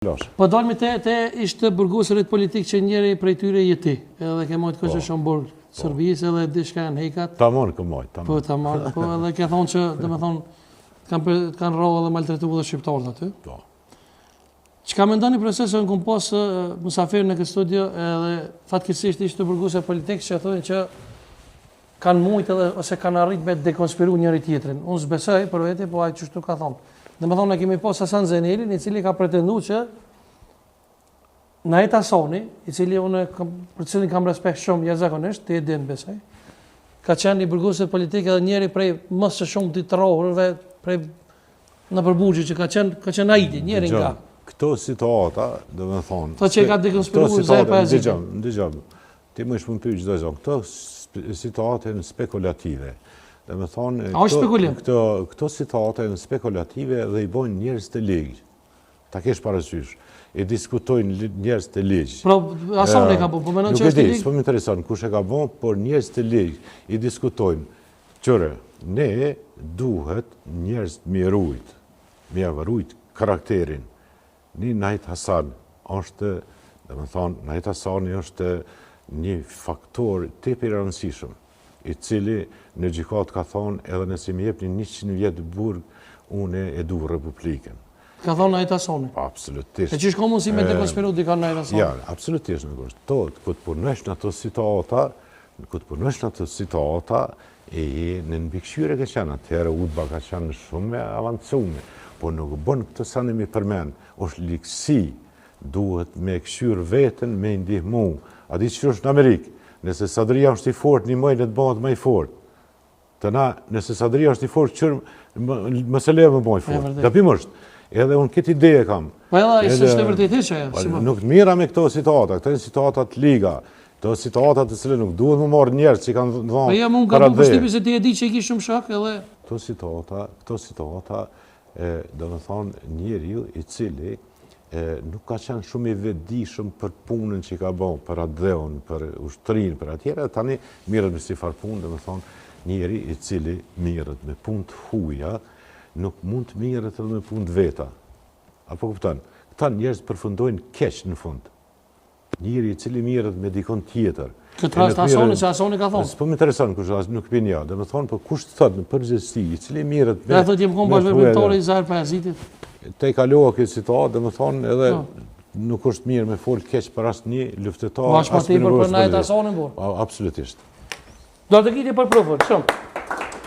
Po dalmi te ishte burgosërit politik që njëri prej tyre jeti, edhe ke mojtë kështë Shomburg, Sërbis edhe dishka në hekat. Ta monë ka mojtë. Po, ta monë, po edhe ke thonë që, dhe me thonë, kanë rrohë dhe maltretu dhe shqiptarët aty. Po. Që ka me ndoni procesë në kumë posë musafirë në këtë studio edhe fatkeqësisht ishte burgosë politik që thonë që kanë mujtë edhe ose kanë arrit me dekonspiru njëri tjetrin. Unë zbesoj për vete, po ajë qështu ka thonë. Dhe me thonë, ne kemi pas Hasan Zenelin, i cili ka pretendu që Najt Hasani, i cili për cilin kam respekt shumë jashtëzakonisht, ti e din besoj, ka qenë i burgosët politik edhe njeri prej më së shumë të rrohërve prej në përbugje që ka qenë ajti, njeri nga. Këto situata, dhe me thonë... Të që ka dekonspiru zë për azit. Ndëgjëm, ti më ishë më pyjë gjithë zonë, këto situate në spekulative. Dhe me thonë, këto situate në spekulative dhe i bojnë njerëz të ligjë. Ta kesh parasysh. I diskutojnë njerëz të ligjë. Pra, Hasani ka po menon që është të ligjë? Nuk e di, s'po më intereson kush e ka bo, por njerëz të ligjë i diskutojnë. Qëre, ne duhet njerëz të mirujt, mirujt karakterin. Një Najt Hasan është, dhe me thonë, Najt Hasani është një faktor tepi rëndësishëm, i cili në gjykat ka thonë edhe nëse më jepni 100 vjetë burg, une e du Republikën. Ka thonë Najt Hasani? Absolutisht. E që shko mundësi me dekonspiru dika Najt Hasani? Ja, absolutisht në kështë. Këtë përnësh në ato situata, e në nëbikëshyre ka qenë, atëherë Udba ka qenë shumë me avancume, po nuk bënë këtë sa në mi përmen, është likësi, duhet me këshyrë vetën, me ndihmu. A di që është në Amerikë, nëse Sadria është i fort, një mëjnë të bëhet më i fort. Të na, nëse Sadria është i fort, më se leve më bëhet i fort. Dëpim është. Edhe unë këtë ideje kam. Po edhe, ishte shte vërtejti që e? Nuk mira me këto situata, këto e situatat liga, këto situatat të cilë nuk duhet më marrë njerë që i kanë dhonë karadhe. Po ja, mund ka bu përshtipi se ti e di që i ki shumë shak edhe... Këto situata, do me thonë njeri i cili nuk ka qenë shumë i vetëdijshëm për punën që i ka bërë, për adheon, për ushtërinë, për atjera, tani mirët me si farë punë, dhe me thonë, njeri i cili mirët me punë të huja, nuk mund të mirët edhe me punë të veta. Apo kuptan, këta njerëz përfundojnë keq në fund. Njeri i cili mirët me dikon tjetër. Këtë rast Hasani, që Hasani ka thonë? Po më intereson, nuk pin ja, dhe me thonë, për kush të thotë në përgjithësi, i cili mirët me... Dhe thot jem konë bashkëveprimtari i Zahir Pajazitit. Te i kaloha këtë situatë, dhe me thonë edhe nuk është mirë me folë keq për asë një luftetar. Po ashtë ma tepër për Najt Hasanin, por? Absolutisht. Do të kiti për profër, shumë.